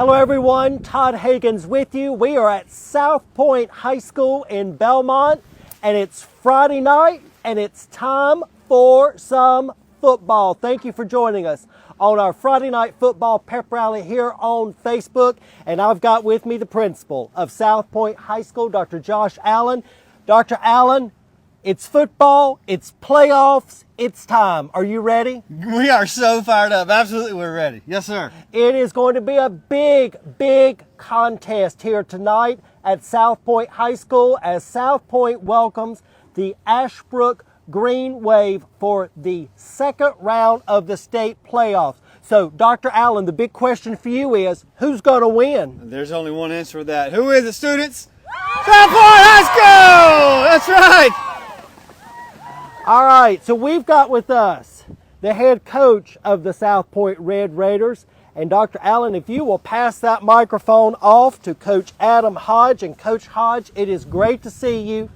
Hello everyone, Todd Hagen's with you. We are at South Point High School in Belmont, and it's Friday night and it's time for some football. Thank you for joining us on our Friday night football pep rally here on Facebook. And I've got with me the principal of South Point High School, Dr. Josh Allen. Dr. Allen, it's football, it's playoffs, it's time. Are you ready? We are so fired up. Absolutely, we're ready. Yes, sir. It is going to be a big contest here tonight at South Point High School as South Point welcomes the Ashbrook Green Wave for the second round of the state playoffs. So, Dr. Allen, the big question for you is, who's going to win? There's only one answer for that. Who is it, students? South Point High School! That's right. All right, so we've got with us the head coach of the South Point Red Raiders. And Dr. Allen, if you will pass that microphone off to Coach Adam Hodge. And Coach Hodge, it is great to see you.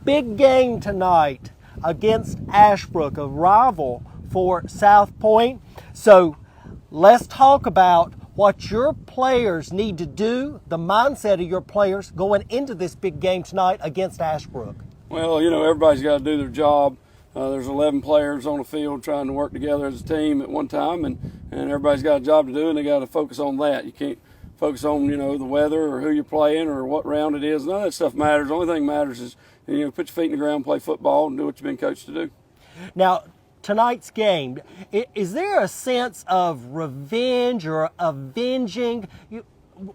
Big game tonight against Ashbrook, a rival for South Point. So let's talk about what your players need to do, the mindset of your players going into this big game tonight against Ashbrook. Well, everybody's got to do their job. There's 11 players on the field trying to work together as a team at one time, and everybody's got a job to do, and they got to focus on that. You can't focus on, the weather or who you're playing or what round it is. None of that stuff matters. The only thing that matters is, put your feet in the ground, play football, and do what you've been coached to do. Now, tonight's game, is there a sense of revenge or avenging?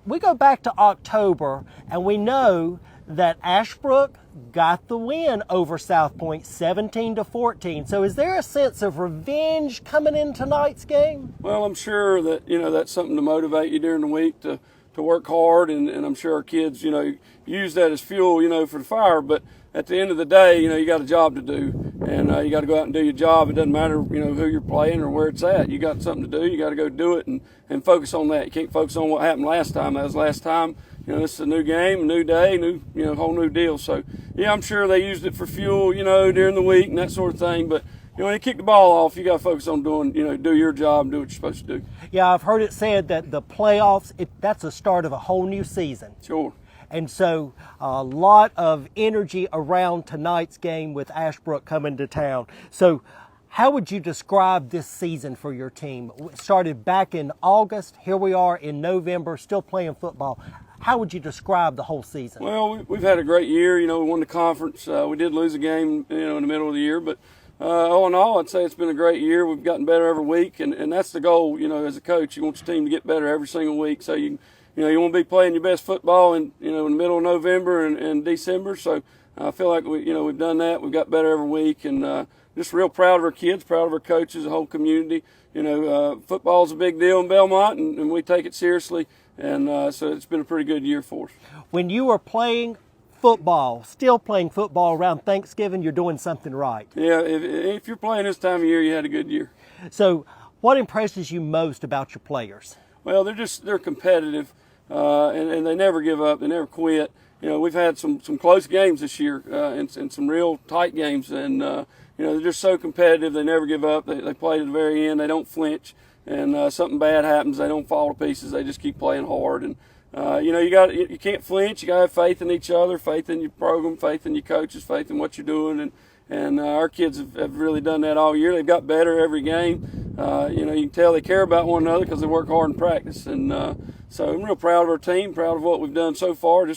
We go back to October, and we know that Ashbrook got the win over South Point 17-14. So is there a sense of revenge coming in tonight's game? Well, I'm sure that, that's something to motivate you during the week to work hard, and I'm sure our kids, use that as fuel, for the fire. But at the end of the day, you got a job to do, and you got to go out and do your job. It doesn't matter, who you're playing or where it's at. You got something to do. You got to go do it and focus on that. You can't focus on what happened last time. That was last time. This is a new game, a new day, whole new deal. So, yeah, I'm sure they used it for fuel, during the week and that sort of thing. But, when you kick the ball off, you got to focus on doing, do your job and do what you're supposed to do. Yeah, I've heard it said that the playoffs, that's the start of a whole new season. Sure. And so a lot of energy around tonight's game with Ashbrook coming to town. So how would you describe this season for your team? It started back in August. Here we are in November, still playing football. How would you describe the whole season? Well, we've had a great year. We won the conference. We did lose a game, in the middle of the year. But all in all, I'd say it's been a great year. We've gotten better every week. And that's the goal, as a coach. You want your team to get better every single week. So, you want to be playing your best football in the middle of November and December. So I feel like we've done that. We've got better every week. And just real proud of our kids, proud of our coaches, the whole community. Football's a big deal in Belmont, and we take it seriously. And so it's been a pretty good year for us. When you are playing football, still playing football around Thanksgiving, you're doing something right. Yeah, if you're playing this time of year, you had a good year. So what impresses you most about your players? Well, they're competitive, and they never give up. They never quit. We've had some close games this year and some real tight games. And, they're just so competitive. They never give up. They play to the very end. They don't flinch. And something bad happens, they don't fall to pieces. They just keep playing hard. And you can't flinch. You got to have faith in each other, faith in your program, faith in your coaches, faith in what you're doing. And our kids have really done that all year. They've got better every game. You can tell they care about one another because they work hard in practice. And so I'm real proud of our team, proud of what we've done so far. We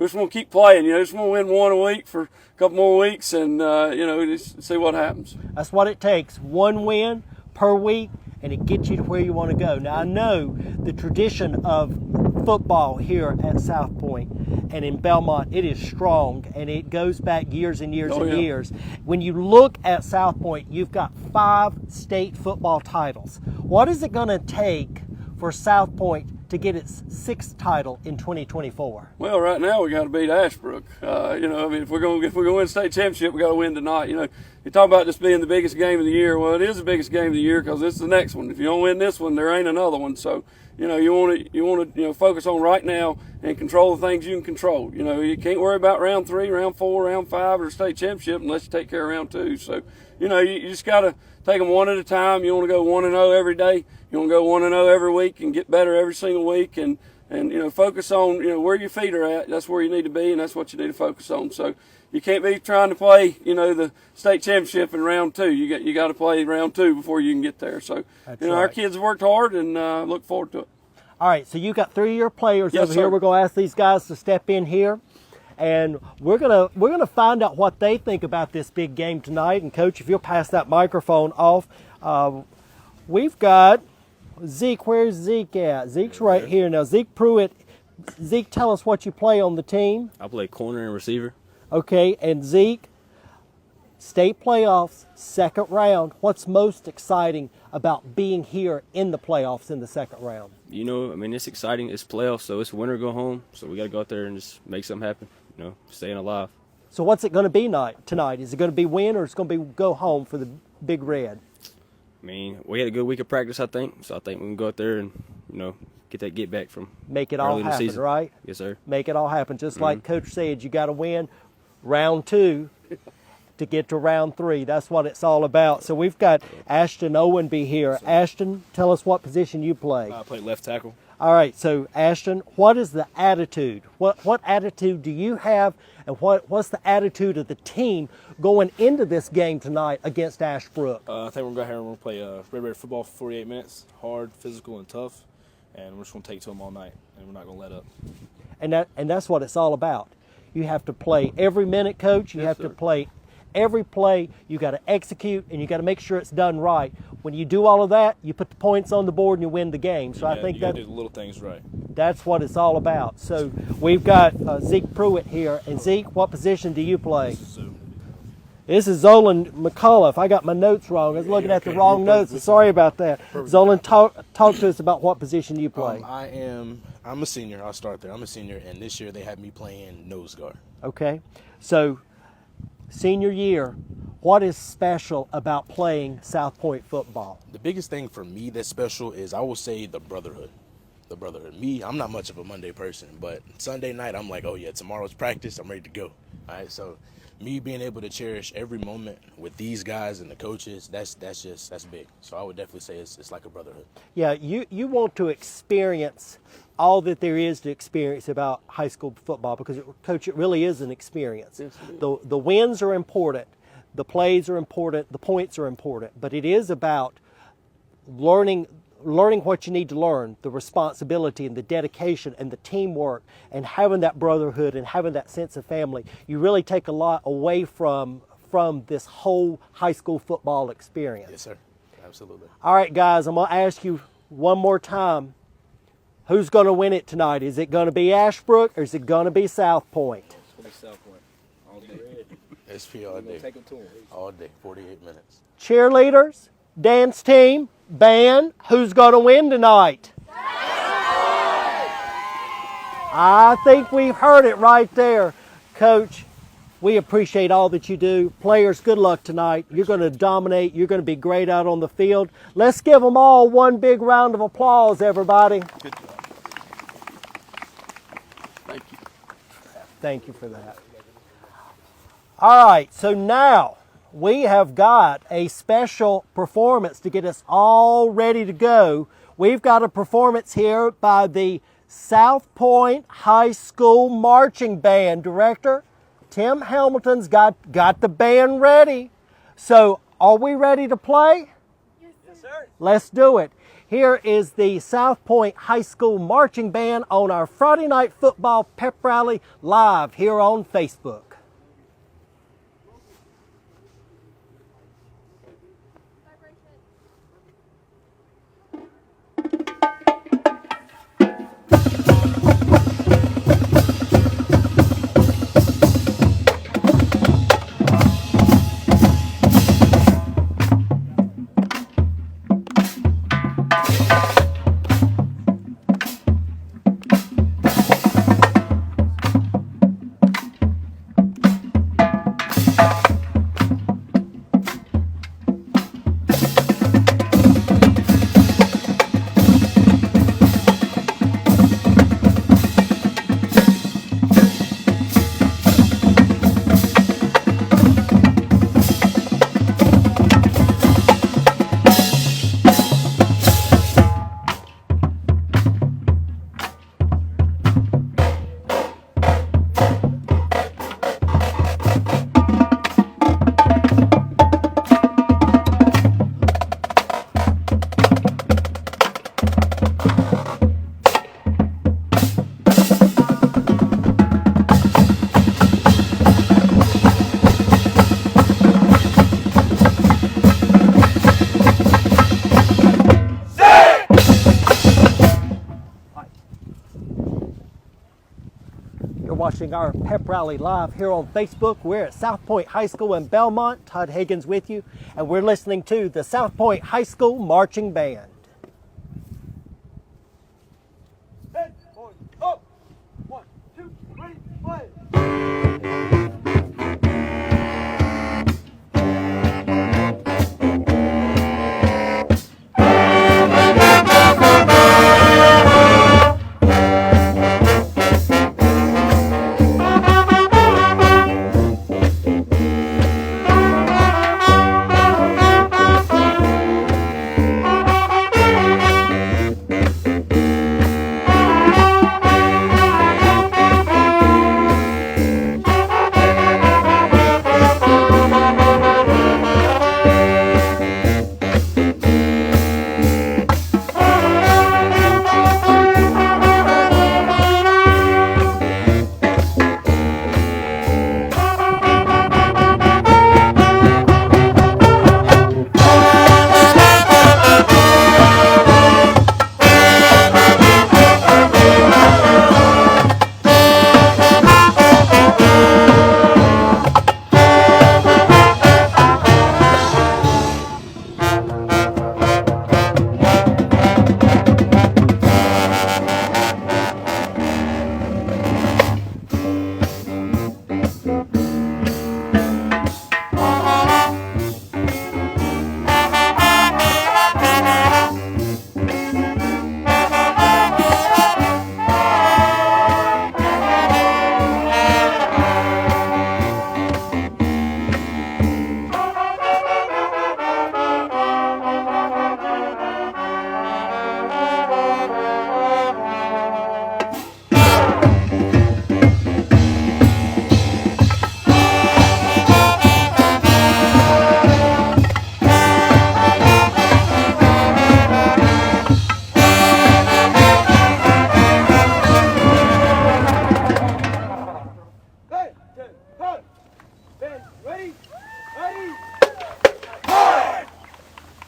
just want to keep playing. Just want to win one a week for a couple more weeks, and just see what happens. That's what it takes. One win per week, and it gets you to where you want to go. Now, I know the tradition of football here at South Point and in Belmont, it is strong, and it goes back years and years and years. When you look at South Point, you've got 5 state football titles. What is it going to take for South Point to get its 6th title in 2024? Well, right now we got to beat Ashbrook. If we're going to win state championship, we got to win tonight. you talk about this being the biggest game of the year. Well, it is the biggest game of the year because this is the next one. If you don't win this one, there ain't another one. So, you want to focus on right now and control the things you can control. You can't worry about round 3, round 4, round 5, or the state championship unless you take care of round 2. So, you just got to take them one at a time. You want to go 1-0 every day. You want to go 1-0 every week and get better every single week and focus on where your feet are at. That's where you need to be, and that's what you need to focus on. So you can't be trying to play the state championship in round 2. You got to play round 2 before you can get there. So That's our right. kids have worked hard and look forward to it. All right, so you got 3 of your players Yes, over here. sir. We're going to ask these guys to step in here, and we're gonna find out what they think about this big game tonight. And Coach, if you'll pass that microphone off, we've got Zeke. Where's Zeke at? Zeke's right here now. Zeke Pruitt. Zeke, tell us what you play on the team. I play corner and receiver. Okay, and Zeke, state playoffs, second round. What's most exciting about being here in the playoffs in the second round? It's exciting. It's playoffs, so it's win or go home. So we got to go out there and just make something happen, staying alive. So what's it going to be tonight? Is it going to be win or is it going to be go home for the Big Red? We had a good week of practice, I think. So I think we can go out there and, get back from Make it all early in the happen, season. right? Yes, sir. Make it all happen. Just like Coach said, you got to win round 2 to get to round 3. That's what it's all about. So we've got Ashton Owenby here. Ashton, tell us what position you play. I play left tackle. All right, so Ashton, what is the attitude? What attitude do you have, and what's the attitude of the team going into this game tonight against Ashbrook? I think we're going to go here and we're going to play Red Raider football for 48 minutes, hard, physical, and tough, and we're just going to take it to them all night, and we're not going to let up. And that's what it's all about. You have to play every minute, Coach. You Yes, have sir. to play every play. You got to execute, and you got to make sure it's done right. When you do all of that, you put the points on the board and you win the game. So I think you got to do the little things right. that's what it's all about. So we've got Zeke Pruitt here. And Zeke, what position do you play? So, This is Zolan McCullough. I got my notes wrong. I was looking at the wrong notes. Sorry about that. Zolan, talk to us about what position you play. I'm a senior. I'll start there. I'm a senior, and this year they have me playing nose guard. Okay. So, senior year, what is special about playing South Point football? The biggest thing for me that's special is I will say the brotherhood. The brotherhood. Me, I'm not much of a Monday person, but Sunday night I'm like, oh yeah, tomorrow's practice. I'm ready to go. All right. So, me being able to cherish every moment with these guys and the coaches, that's big. So I would definitely say it's like a brotherhood. Yeah, you want to experience all that there is to experience about high school football because, Coach, it really is an experience. Yes, it is. The wins are important, the plays are important, the points are important, but it is about learning what you need to learn, the responsibility and the dedication and the teamwork and having that brotherhood and having that sense of family. You really take a lot away from this whole high school football experience. Yes, sir. Absolutely. All right, guys, I'm going to ask you one more time. Who's going to win it tonight? Is it going to be Ashbrook or is it going to be South Point? it's going to be South Point all day. SP all day. Take them to them. All day. 48 minutes. Cheerleaders, dance team, band, who's going to win tonight? I think we've heard it right there. Coach, we appreciate all that you do. Players, good luck tonight. You're going to dominate. You're going to be great out on the field. Let's give them all one big round of applause, everybody. Good job. Thank you. Thank you for that. All right, so now we have got a special performance to get us all ready to go. We've got a performance here by the South Point High School Marching Band. Director Tim Hamilton's got the band ready. So are we ready to play? Yes, sir. Let's do it. Here is the South Point High School Marching Band on our Friday Night Football Pep Rally live here on Facebook. watching our pep rally live here on Facebook. We're at South Point High School in Belmont. Todd Higgins with you, and we're listening to the South Point High School Marching Band. Head, boys, up. 1, 2, 3, play.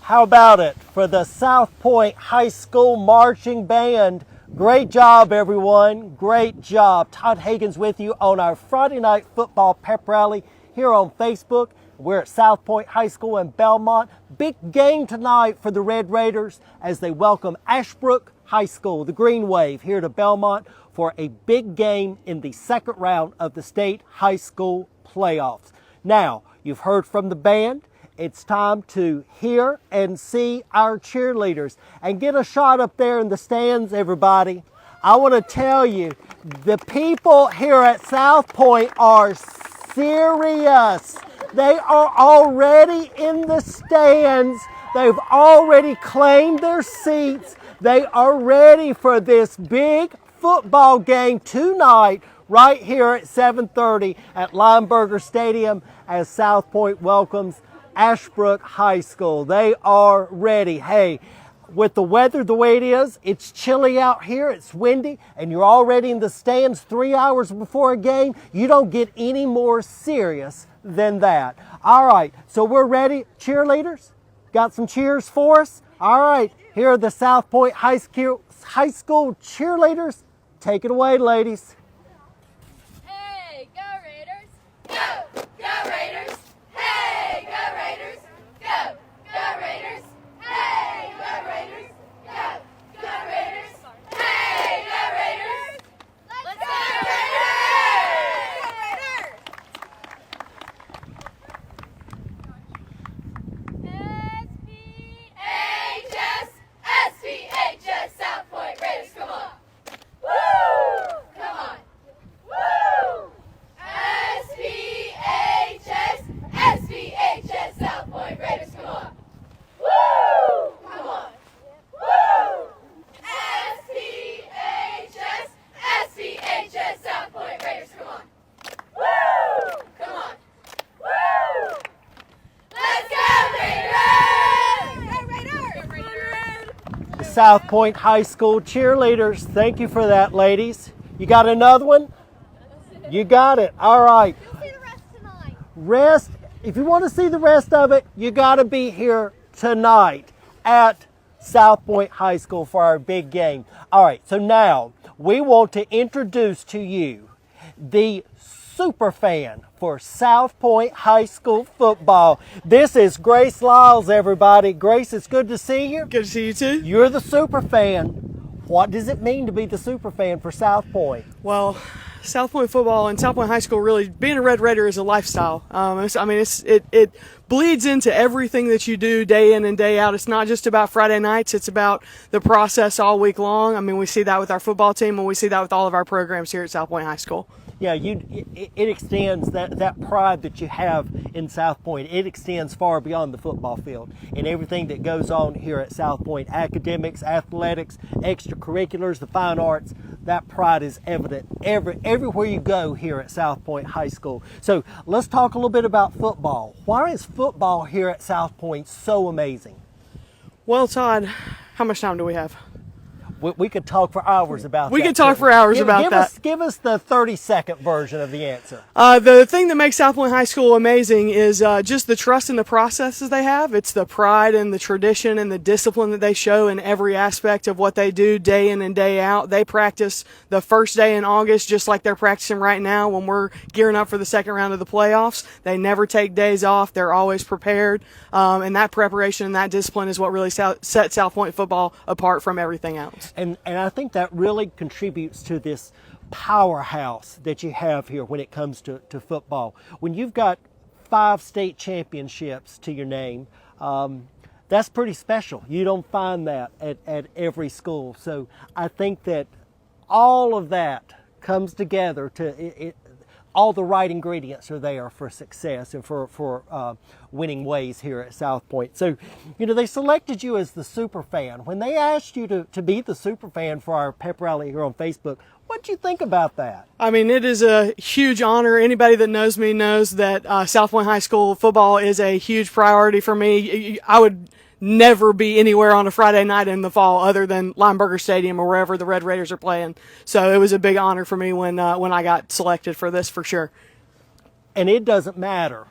How about it for the South Point High School Marching Band? Great job, everyone. Great job. Todd Higgins with you on our Friday night football pep rally here on Facebook. We're at South Point High School in Belmont. Big game tonight for the Red Raiders as they welcome Ashbrook High School, the Green Wave, here to Belmont for a big game in the second round of the state high school playoffs. Now, you've heard from the band. It's time to hear and see our cheerleaders and get a shot up there in the stands, everybody. I want to tell you, the people here at South Point are serious. They are already in the stands. They've already claimed their seats. They are ready for this big football game tonight right here at 7:30 at Lineberger Stadium as South Point welcomes Ashbrook High School. They are ready. Hey, with the weather the way it is, it's chilly out here, it's windy, and you're already in the stands 3 hours before a game. You don't get any more serious than that. All right, so we're ready. Cheerleaders, got some cheers for us? All right, here are the South Point High School cheerleaders. Take it away, ladies. Hey, go Raiders! Go! Go Raiders! Hey, go Raiders! Go! Go Raiders! Hey, go Raiders! Go! Go Raiders! Hey, go Raiders! Let's go Raiders! Go Raiders! SPHS, South Point Raiders, come on! Woo! Come on! Woo! SPHS, South Point Raiders, come on! Woo! Come on! Woo! SPHS, South Point Raiders, come on! Woo! Come on! Woo! Let's go Raiders! Go Raiders! Go Raiders! South Point High School cheerleaders, thank you for that, ladies. You got another one? You got it. All right. You'll see the rest tonight. Rest, if you want to see the rest of it, you got to be here tonight at South Point High School for our big game. All right, so now we want to introduce to you the super fan for South Point High School football. This is Grace Lyles, everybody. Grace, it's good to see you. Good to see you too. You're the super fan. What does it mean to be the super fan for South Point? Well, South Point football and South Point High School, really being a Red Raider is a lifestyle. It bleeds into everything that you do day in and day out. It's not just about Friday nights. It's about the process all week long. I mean, we see that with our football team, and we see that with all of our programs here at South Point High School. Yeah, it extends that pride that you have in South Point. It extends far beyond the football field and everything that goes on here at South Point. Academics, athletics, extracurriculars, the fine arts. That pride is evident everywhere you go here at South Point High School. So let's talk a little bit about football. Why is football here at South Point so amazing? Well, Todd, how much time do we have? We could talk for hours about that. We could talk for hours about that. Give us the 30-second version of the answer. The thing that makes South Point High School amazing is just the trust in the processes they have. It's the pride and the tradition and the discipline that they show in every aspect of what they do day in and day out. They practice the first day in August just like they're practicing right now when we're gearing up for the second round of the playoffs. They never take days off. They're always prepared. And that preparation and that discipline is what really sets South Point football apart from everything else. And I think that really contributes to this powerhouse that you have here when it comes to football. When you've got 5 state championships to your name, that's pretty special. You don't find that at every school. So I think that all of that comes together to all the right ingredients are there for success and for winning ways here at South Point. So, they selected you as the super fan. When they asked you to be the super fan for our pep rally here on Facebook, what'd you think about that? I mean, it is a huge honor. Anybody that knows me knows that South Point High School football is a huge priority for me. I would never be anywhere on a Friday night in the fall other than Lineberger Stadium or wherever the Red Raiders are playing. So it was a big honor for me when I got selected for this, for sure. And it doesn't matter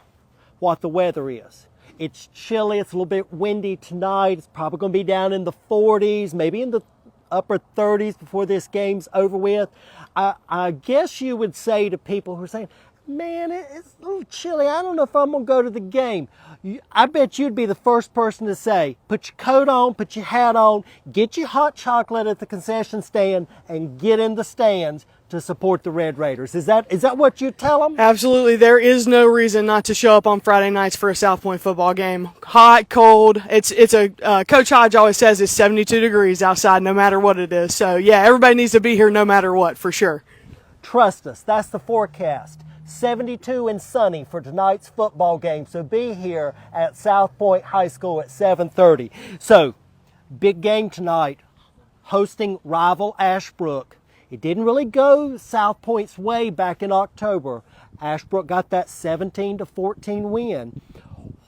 what the weather is. It's chilly. It's a little bit windy tonight. It's probably going to be down in the 40s, maybe in the upper 30s before this game's over with. I guess you would say to people who are saying, man, it's a little chilly. I don't know if I'm going to go to the game. I bet you'd be the first person to say, put your coat on, put your hat on, get your hot chocolate at the concession stand, and get in the stands to support the Red Raiders. Is that what you tell them? Absolutely. There is no reason not to show up on Friday nights for a South Point football game. Hot, cold. Coach Hodge always says it's 72 degrees outside no matter what it is. So, yeah, everybody needs to be here no matter what, for sure. Trust us. That's the forecast. 72 and sunny for tonight's football game. So be here at South Point High School at 7:30. So, big game tonight, hosting rival Ashbrook. It didn't really go South Point's way back in October. Ashbrook got that 17-14 win.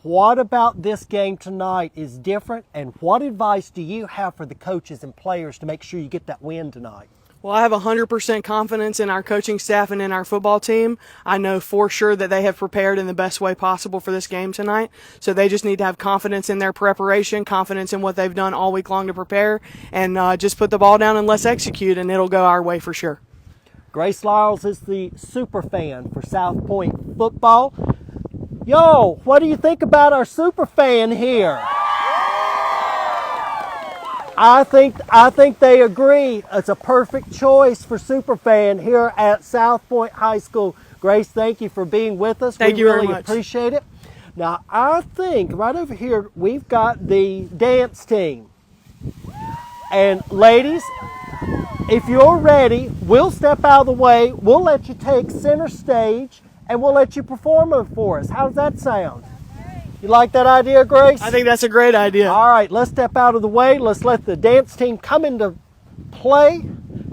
What about this game tonight is different, and what advice do you have for the coaches and players to make sure you get that win tonight? Well, I have 100% confidence in our coaching staff and in our football team. I know for sure that they have prepared in the best way possible for this game tonight. So they just need to have confidence in their preparation, confidence in what they've done all week long to prepare, and just put the ball down and let's execute, and it'll go our way for sure. Grace Lyles is the super fan for South Point football. Yo, what do you think about our super fan here? I think they agree. It's a perfect choice for Superfan here at South Point High School. Grace, thank you for being with us. Thank you very much. We much. really appreciate it. Now, I think right over here we've got the dance team. And ladies, if you're ready, we'll step out of the way. We'll let you take center stage and we'll let you perform it for us. How does that sound? You like that idea, Grace? I think that's a great idea. All right, let's step out of the way. Let's let the dance team come into play.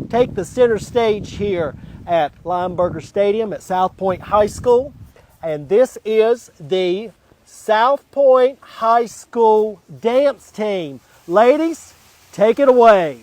Take the center stage here at Lineberger Stadium at South Point High School. And this is the South Point High School dance team. Ladies, take it away.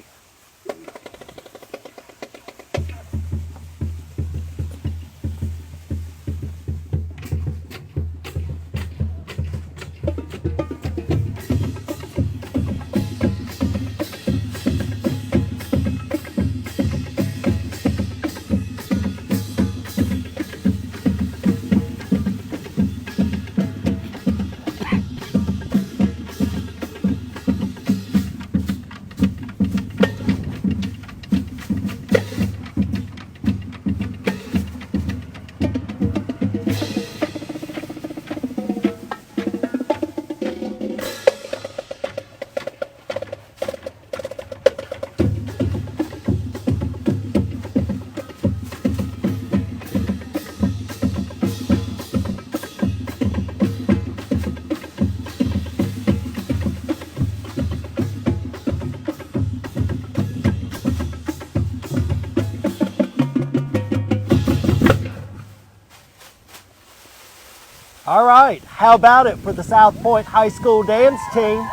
All right, how about it for the South Point High School dance team?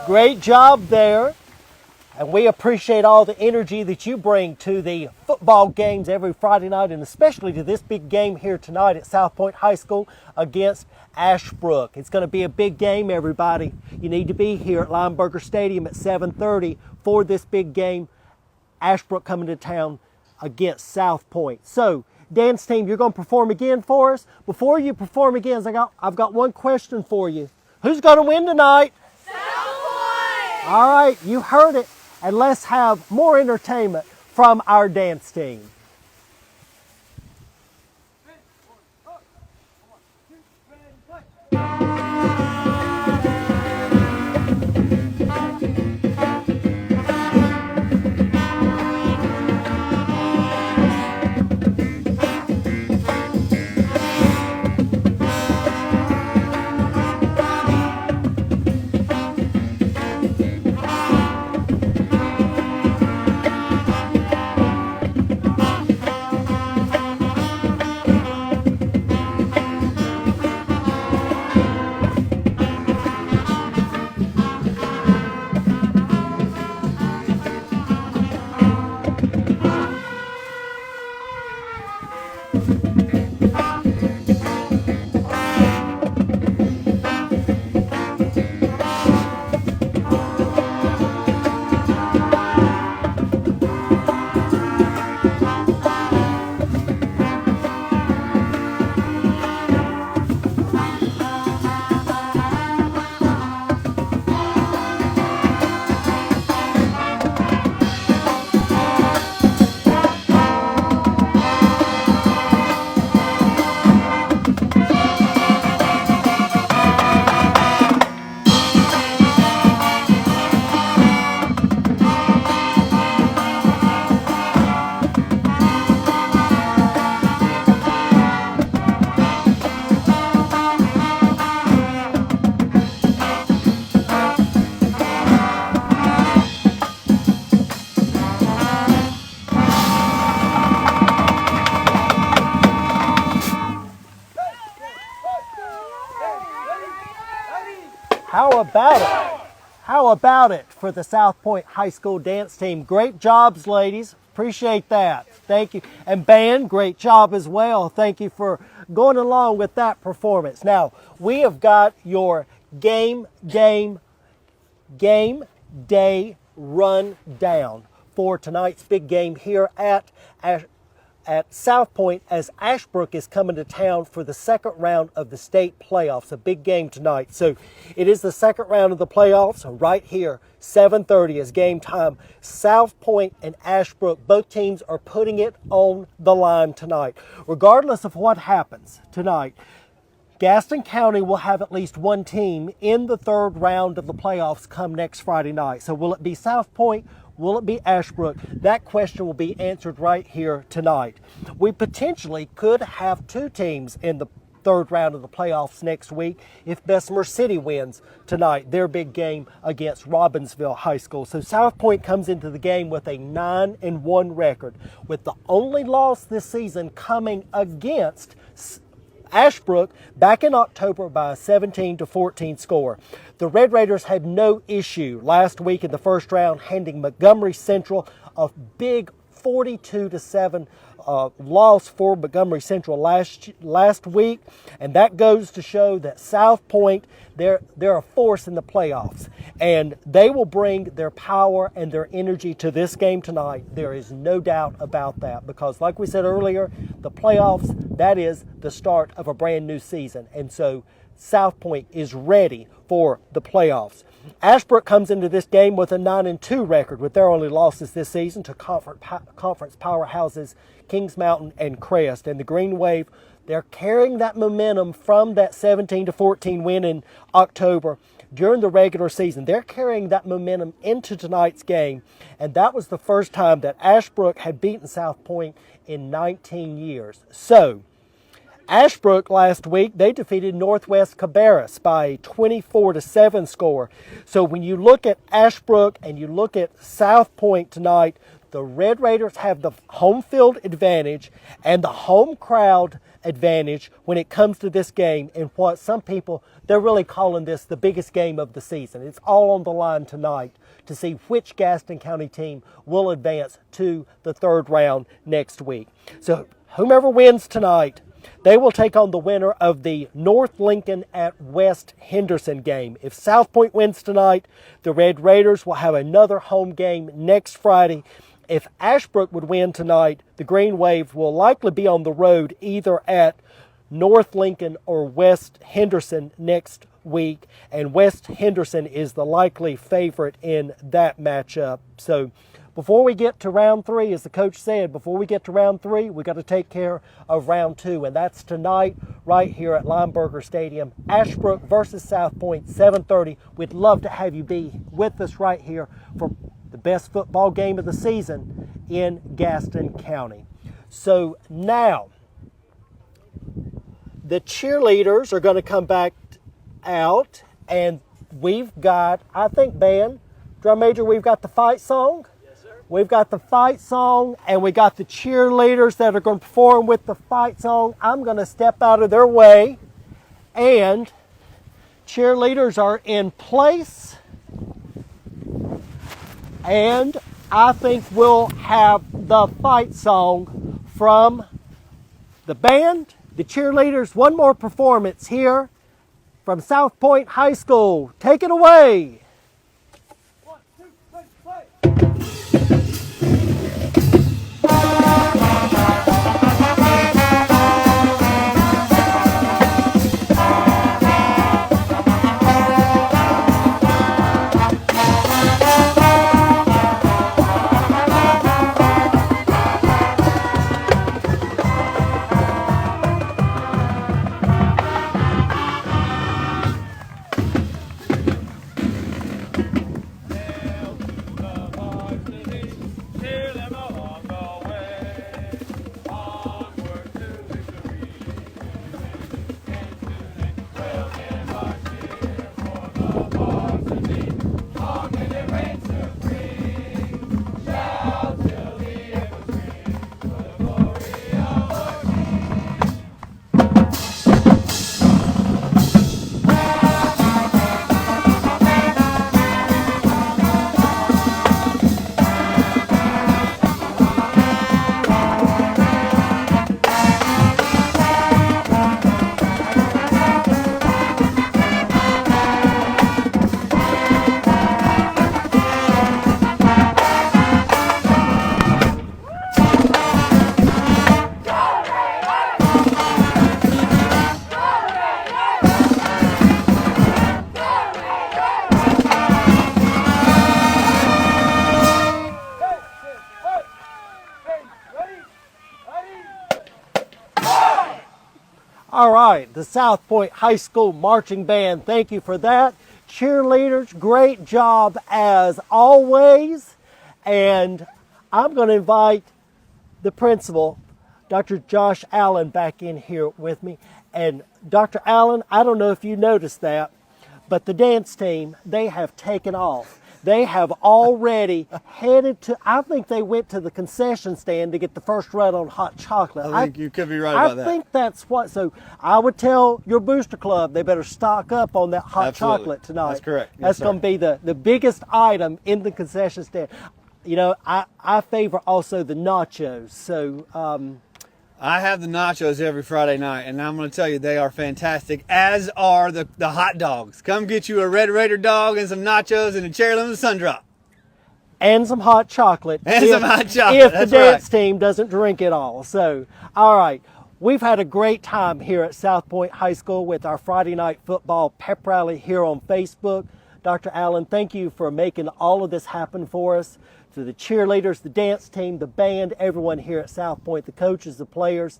Great job there. And we appreciate all the energy that you bring to the football games every Friday night, and especially to this big game here tonight at South Point High School against Ashbrook. It's going to be a big game, everybody. You need to be here at Lineberger Stadium at 7:30 for this big game. Ashbrook coming to town against South Point. So, dance team, you're going to perform again for us. Before you perform again, I've got one question for you. Who's going to win tonight? South Point! All right, you heard it. And let's have more entertainment from our dance team. How about it for the South Point High School dance team? Great jobs, ladies. Appreciate that. Thank you. And band, great job as well. Thank you for going along with that performance. Now, we have got your game day rundown for tonight's big game here at South Point, as Ashbrook is coming to town for the second round of the state playoffs. A big game tonight. So it is the second round of the playoffs right here. 7:30 is game time. South Point and Ashbrook, both teams are putting it on the line tonight. Regardless of what happens tonight, Gaston County will have at least one team in the third round of the playoffs come next Friday night. So will it be South Point? Will it be Ashbrook? That question will be answered right here tonight. We potentially could have two teams in the third round of the playoffs next week if Bessemer City wins tonight, their big game against Robbinsville High School. So South Point comes into the game with a 9-1 record, with the only loss this season coming against Ashbrook back in October by a 17-14 score. The Red Raiders had no issue last week in the first round, handing Montgomery Central a big 42-7 loss for Montgomery Central last week, and that goes to show that South Point, they're a force in the playoffs, and they will bring their power and their energy to this game tonight. There is no doubt about that, because like we said earlier, the playoffs, that is the start of a brand new season, and so South Point is ready for the playoffs. Ashbrook comes into this game with a 9-2 record, with their only losses this season to conference powerhouses Kings Mountain and Crest. And the Green Wave, they're carrying that momentum from that 17-14 win in October during the regular season. They're carrying that momentum into tonight's game, and that was the first time that Ashbrook had beaten South Point in 19 years. So Ashbrook last week, they defeated Northwest Cabarrus by a 24-7 score. So when you look at Ashbrook and you look at South Point tonight, the Red Raiders have the home field advantage and the home crowd advantage when it comes to this game, and what some people, they're really calling this the biggest game of the season. It's all on the line tonight to see which Gaston County team will advance to the third round next week. So whomever wins tonight, they will take on the winner of the North Lincoln at West Henderson game. If South Point wins tonight, the Red Raiders will have another home game next Friday. If Ashbrook would win tonight, the Green Wave will likely be on the road either at North Lincoln or West Henderson next week, and West Henderson is the likely favorite in that matchup. So before we get to round 3, as the coach said, before we get to round 3, we got to take care of round 2, and that's tonight right here at Lineberger Stadium. Ashbrook versus South Point, 7:30. We'd love to have you be with us right here for the best football game of the season in Gaston County. So now, the cheerleaders are going to come back out, and we've got, I think, band, drum major, we've got the fight song. Yes, sir. We've got the fight song, and we got the cheerleaders that are going to perform with the fight song. I'm going to step out of their way, and cheerleaders are in place. And I think we'll have the fight song from the band, the cheerleaders. One more performance here from South Point High School. Take it away. 1, 2, 3, play. All right, the South Point High School Marching Band, thank you for that. Cheerleaders, great job as always. And I'm going to invite the principal, Dr. Josh Allen, back in here with me. And Dr. Allen, I don't know if you noticed that, but the dance team, they have taken off. They have already headed to, I think they went to the concession stand to get the first run on hot chocolate. I think you could be right about that. I think that's what, so I would tell your booster club they better stock up on that hot Absolutely. chocolate tonight. That's correct. Yes, That's sir. going to be the biggest item in the concession stand. You know, I favor also the nachos. So, I have the nachos every Friday night, and I'm going to tell you, they are fantastic, as are the hot dogs. Come get you a Red Raider dog and some nachos and a cherry lemon sun drop. and some hot chocolate. Some hot chocolate, If that's the dance right. team doesn't drink it all. So, all right. We've had a great time here at South Point High School with our Friday night football pep rally here on Facebook. Dr. Allen, thank you for making all of this happen for us. To the cheerleaders, the dance team, the band, everyone here at South Point, the coaches, the players,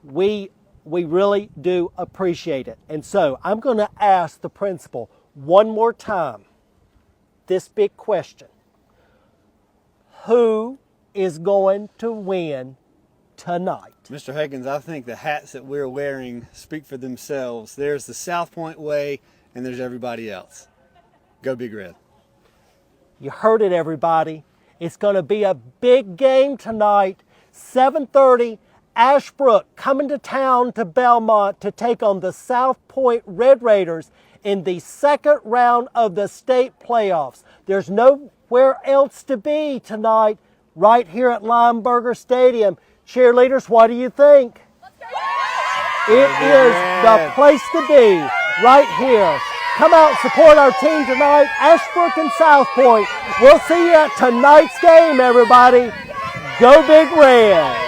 we really do appreciate it. And so I'm going to ask the principal one more time this big question. Who is going to win tonight? Mr. Higgins, I think the hats that we're wearing speak for themselves. There's the South Point way, and there's everybody else. Go Big Red. You heard it, everybody. It's going to be a big game tonight, 7:30 Ashbrook coming to town to Belmont to take on the South Point Red Raiders in the second round of the state playoffs. There's nowhere else to be tonight, right here at Lineberger Stadium. Cheerleaders, what do you think? It is the place to be, right here. Come out and support our team tonight, Ashbrook and South Point. We'll see you at tonight's game, everybody. Go Big Red.